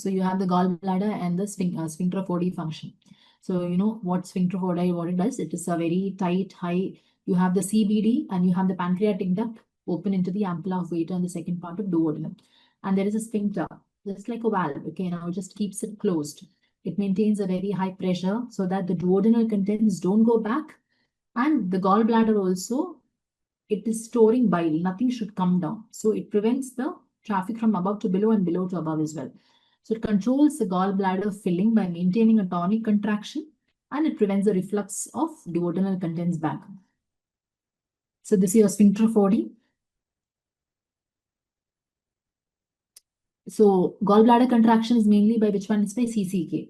So you have the gallbladder and the sphincter of Oddi function. So you know what sphincter of Oddi, what it does? It is a very tight, high. You have the CBD and you have the pancreatic duct open into the ampulla of Vater and the second part of duodenum. And there is a sphincter, just like a valve. Okay, now it just keeps it closed. It maintains a very high pressure so that the duodenal contents don't go back. And the gallbladder also, it is storing bile. Nothing should come down. So it prevents the traffic from above to below and below to above as well. So it controls the gallbladder filling by maintaining a tonic contraction, and it prevents the reflux of duodenal contents back. So this is your sphincter of Oddi. So gallbladder contraction is mainly by which one? It's by CCK.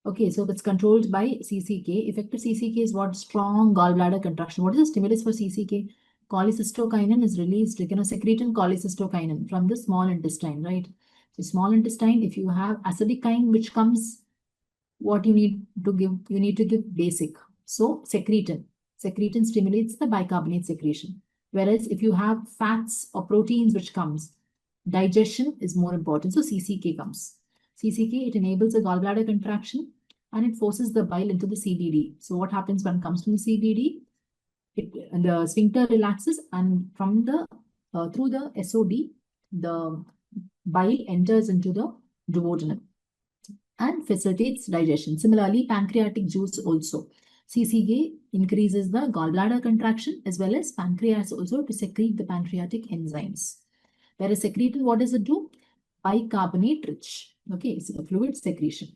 Okay, so it's controlled by CCK. Effective CCK is what? Strong gallbladder contraction. What is the stimulus for CCK? Cholecystokinin is released, secretin cholecystokinin from the small intestine, right? So small intestine, if you have acidic kind which comes, what you need to give? You need to give basic. So secretin. Secretin stimulates the bicarbonate secretion. Whereas if you have fats or proteins which comes, digestion is more important. So CCK comes. CCK, it enables a gallbladder contraction and it forces the bile into the CBD. So what happens when it comes from the CBD? The sphincter relaxes, and from the through the SOD, the bile enters into the duodenum and facilitates digestion. Similarly, pancreatic juice also. CCK increases the gallbladder contraction as well as pancreas also to secrete the pancreatic enzymes. Whereas secretin, what does it do? Bicarbonate rich. Okay, it's a fluid secretion.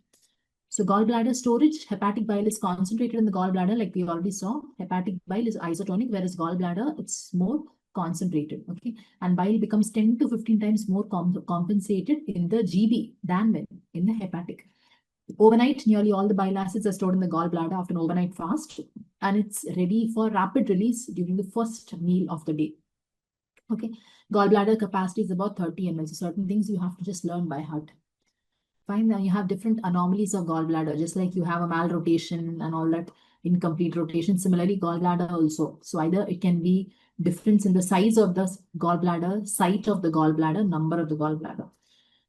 So gallbladder storage, hepatic bile is concentrated in the gallbladder, like we already saw. Hepatic bile is isotonic, whereas gallbladder, it's more concentrated. Okay, and bile becomes 10 to 15 times more compensated in the GB than when in the hepatic. Overnight, nearly all the bile acids are stored in the gallbladder after an overnight fast, and it's ready for rapid release during the first meal of the day. Okay, gallbladder capacity is about 30 ml. So certain things you have to just learn by heart. Fine, now you have different anomalies of gallbladder, just like you have a malrotation and all that, incomplete rotation. Similarly, gallbladder also. So either it can be difference in the size of the gallbladder, site of the gallbladder, number of the gallbladder.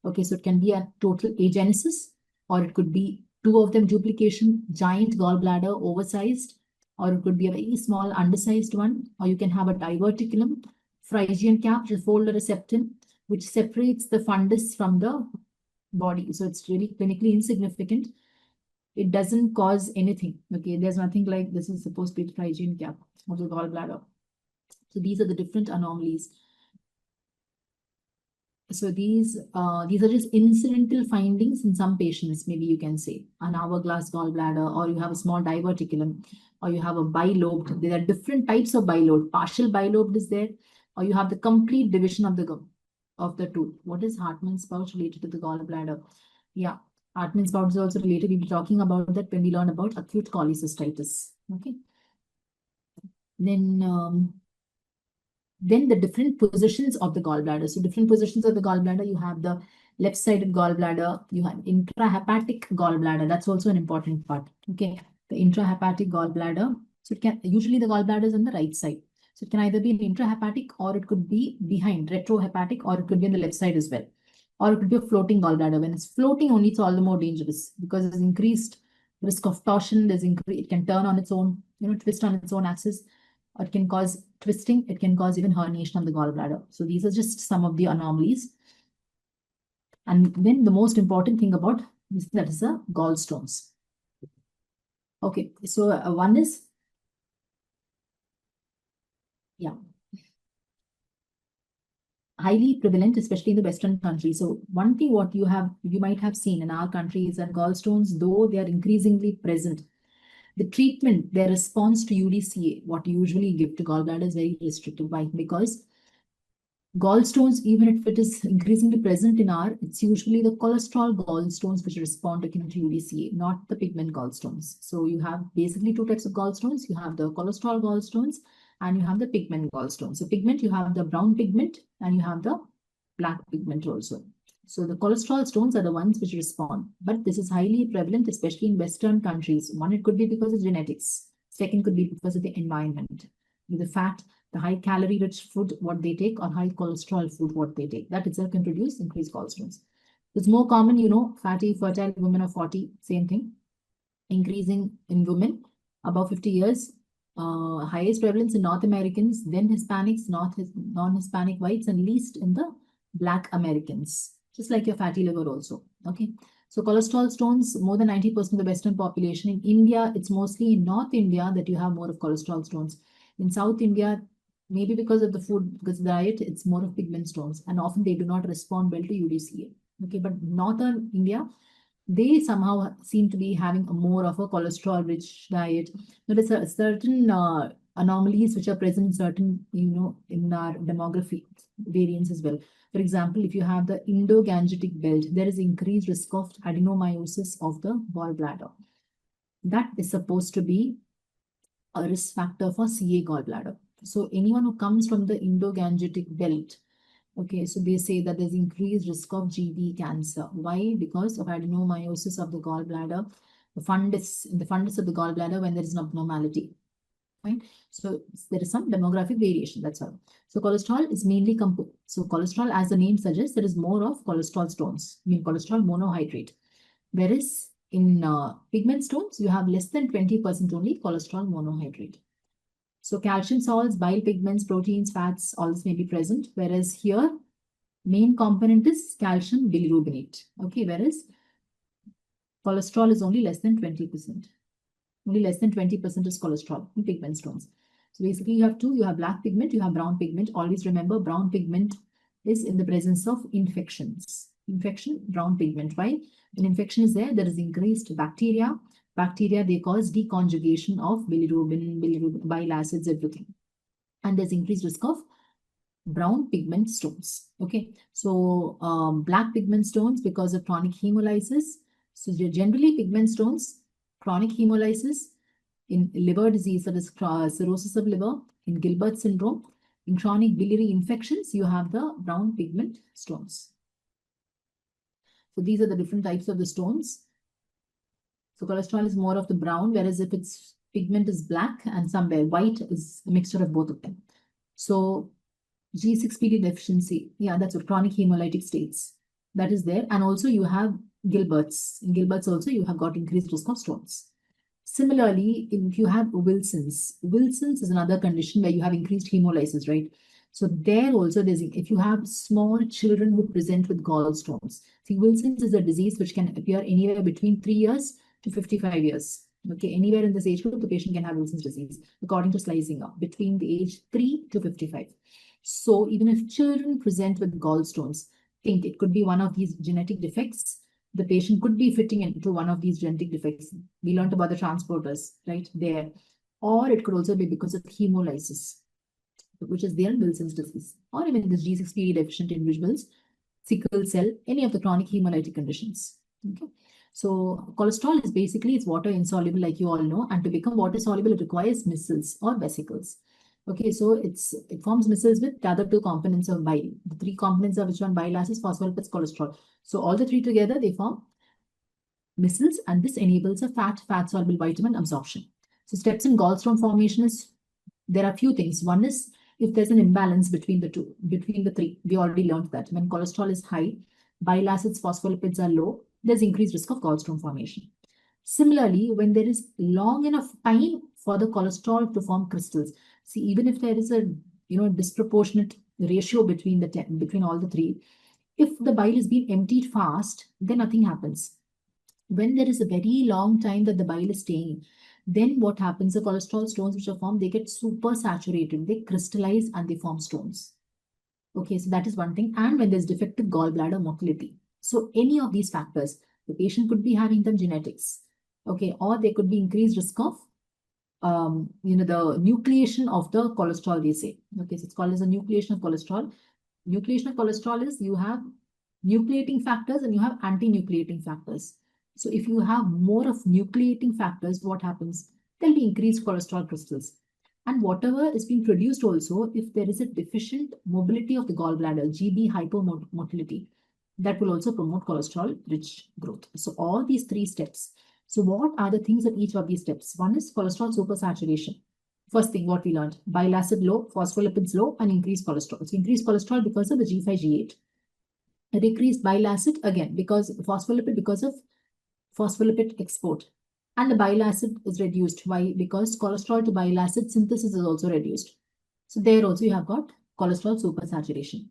Okay, so it can be a total agenesis, or it could be two of them duplication, giant gallbladder, oversized, or it could be a very small undersized one, or you can have a diverticulum, Phrygian cap, which is folder septum, which separates the fundus from the body. So it's really clinically insignificant. It doesn't cause anything. Okay, there's nothing like this is supposed to be the Phrygian cap of the gallbladder. So these are the different anomalies. So these are just incidental findings in some patients. Maybe you can say an hourglass gallbladder, or you have a small diverticulum, or you have a bilobed. There are different types of bilobed. Partial bilobed is there, or you have the complete division of the tooth. What is Hartmann's pouch related to the gallbladder? Yeah, Hartmann's pouch is also related. We'll be talking about that when we learn about acute cholecystitis. Okay. Then the different positions of the gallbladder. So different positions of the gallbladder, you have the left-sided gallbladder, you have intrahepatic gallbladder. That's also an important part. Okay, the intrahepatic gallbladder. So it can usually the gallbladder is on the right side. So it can either be an intrahepatic, or it could be behind retrohepatic, or it could be on the left side as well. Or it could be a floating gallbladder. When it's floating only, it's all the more dangerous because there's increased risk of torsion. It can turn on its own, twist on its own axis, or it can cause twisting. It can cause even herniation of the gallbladder. So these are just some of the anomalies. And then the most important thing about this, that is the gallstones. Okay, so one is, highly prevalent, especially in the Western countries. So one thing what you might have seen in our country is that gallstones, though they are increasingly present, the treatment, their response to UDCA, what you usually give to gallbladder is very restricted. Why? Because gallstones, even if it is increasingly present in it's usually the cholesterol gallstones which respond to UDCA, not the pigment gallstones. So you have basically two types of gallstones. You have the cholesterol gallstones and you have the pigment gallstones. So pigment, you have the brown pigment and you have the black pigment also. So the cholesterol stones are the ones which respond, but this is highly prevalent, especially in Western countries. One, it could be because of genetics. Second, could be because of the environment, the fat, the high calorie rich food, what they take, or high cholesterol food, what they take. That itself can produce increased gallstones. It's more common, you know, fatty, fertile women of 40, same thing. Increasing in women above 50 years. Highest prevalence in North Americans, then Hispanics, non-Hispanic whites, and least in the Black Americans, just like your fatty liver also. Okay. So cholesterol stones, more than 90% of the Western population. In India, it's mostly in North India that you have more of cholesterol stones. In South India, maybe because of the food, because of the diet, it's more of pigment stones, and often they do not respond well to UDCA. Okay, but Northern India, they somehow seem to be having a more of a cholesterol rich diet. There is a certain anomalies which are present in certain, you know, in our demography variants as well. For example, if you have the Indo-Gangetic belt, there is increased risk of adenomyosis of the gallbladder. That is supposed to be a risk factor for CA gallbladder. So anyone who comes from the Indo-Gangetic belt, okay, so they say that there's increased risk of GD cancer. Why? Because of adenomyosis of the gallbladder, in the fundus of the gallbladder when there is an abnormality. Right? So there is some demographic variation, that's all. So cholesterol is mainly so cholesterol, as the name suggests, there is more of cholesterol stones, I mean cholesterol monohydrate. Whereas in pigment stones, you have less than 20% only cholesterol monohydrate. So calcium salts, bile pigments, proteins, fats, all this may be present. Whereas here, main component is calcium bilirubinate. Okay, whereas cholesterol is only less than 20%. Only less than 20% is cholesterol in pigment stones. So basically you have two, you have black pigment, you have brown pigment. Always remember brown pigment is in the presence of infections. Infection, brown pigment. Why? When infection is there, there is increased bacteria. Bacteria, they cause deconjugation of bilirubin, bile acids, everything. And there's increased risk of brown pigment stones. Okay, so black pigment stones because of chronic hemolysis. So generally pigment stones, chronic hemolysis, in liver disease, that is cirrhosis of liver, in Gilbert syndrome, in chronic biliary infections, you have the brown pigment stones. So these are the different types of the stones. So cholesterol is more of the brown, whereas if its pigment is black and somewhere white is a mixture of both of them. So G6PD deficiency, yeah, that's what chronic hemolytic states. That is there. And also you have Gilbert's. In Gilbert's also you have got increased risk of stones. Similarly, if you have Wilson's is another condition where you have increased hemolysis, right? So there also if you have small children who present with gallstones. See, Wilson's is a disease which can appear anywhere between 3 years to 55 years. Okay, anywhere in this age group, the patient can have Wilson's disease, according to slicing up, between the age 3 to 55. So even if children present with gallstones, think it could be one of these genetic defects. The patient could be fitting into one of these genetic defects. We learned about the transporters, right, there. Or it could also be because of hemolysis, which is there in Wilson's disease. Or even this G6PD deficient individuals, sickle cell, any of the chronic hemolytic conditions. Okay. So cholesterol is basically, it's water insoluble, like you all know, and to become water soluble, it requires micelles or vesicles. Okay, so it forms micelles with the other two components of bile. The three components are which one? Bile acids, phospholipids, cholesterol. So all the three together, they form micelles, and this enables a fat-soluble vitamin absorption. So steps in gallstone formation is, there are few things. One is if there's an imbalance between the three. We already learned that when cholesterol is high, bile acids, phospholipids are low, there's increased risk of gallstone formation. Similarly, when there is long enough time for the cholesterol to form crystals, see, even if there is a disproportionate ratio between all the three, if the bile is being emptied fast, then nothing happens. When there is a very long time that the bile is staying, then what happens? The cholesterol stones which are formed, they get super saturated, they crystallize and they form stones. Okay, so that is one thing. And when there's defective gallbladder motility, so any of these factors, the patient could be having them genetics. Okay, or there could be increased risk of the nucleation of the cholesterol, they say. Okay, so it's called as a nucleation of cholesterol. Nucleation of cholesterol is you have nucleating factors and you have anti-nucleating factors. So if you have more of nucleating factors, what happens? There'll be increased cholesterol crystals. And whatever is being produced also, if there is a deficient mobility of the gallbladder, GB hypermotility, that will also promote cholesterol-rich growth. So all these three steps. So what are the things at each of these steps? One is cholesterol supersaturation. First thing, what we learned, bile acid low, phospholipids low, and increased cholesterol. So increased cholesterol because of the G5, G8. A decreased bile acid, again, because of phospholipid export. And the bile acid is reduced. Why? Because cholesterol to bile acid synthesis is also reduced. So there also you have got cholesterol supersaturation.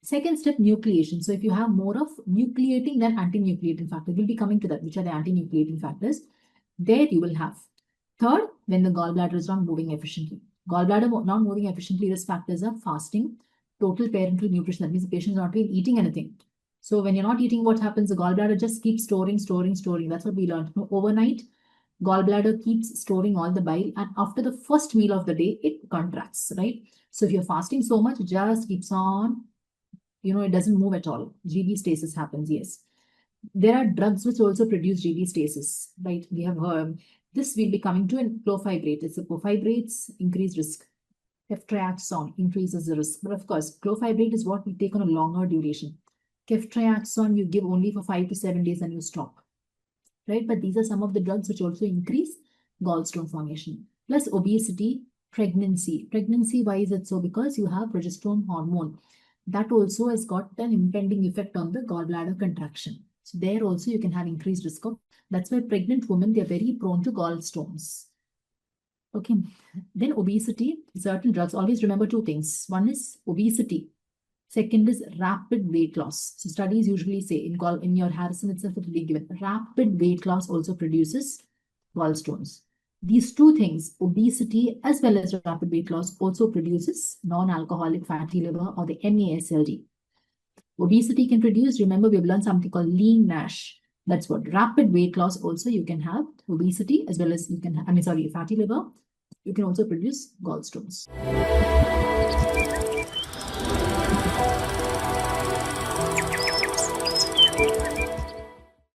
Second step, nucleation. So if you have more of nucleating than anti-nucleating factors, we'll be coming to that, which are the anti-nucleating factors. There you will have. Third, when the gallbladder is not moving efficiently. Gallbladder not moving efficiently, risk factors are fasting, total parenteral nutrition. That means the patient is not really eating anything. So when you're not eating, what happens? The gallbladder just keeps storing. That's what we learned. Overnight, gallbladder keeps storing all the bile, and after the first meal of the day, it contracts, right? So if you're fasting so much, it just keeps on, it doesn't move at all. GB stasis happens, yes. There are drugs which also produce GB stasis, right? We have this will be coming to, and clofebrates. It's the clofebrates increase risk. Ceftriaxone increases the risk. But of course, clofebrate is what we take on a longer duration. Ceftriaxone you give only for 5 to 7 days and you stop, right? But these are some of the drugs which also increase gallstone formation. Plus obesity, pregnancy. Pregnancy, why is it so? Because you have progesterone hormone. That also has got an impending effect on the gallbladder contraction. So there also you can have increased risk of, that's why pregnant women, they're very prone to gallstones. Okay, then obesity, certain drugs, always remember two things. One is obesity. Second is rapid weight loss. So studies usually say in your Harrison itself, it will be given rapid weight loss also produces gallstones. These two things, obesity as well as rapid weight loss, also produces non-alcoholic fatty liver, or the NASLD. Obesity can produce, remember we've learned something called lean NASH. That's what rapid weight loss also you can have obesity as well as you can have, fatty liver. You can also produce gallstones.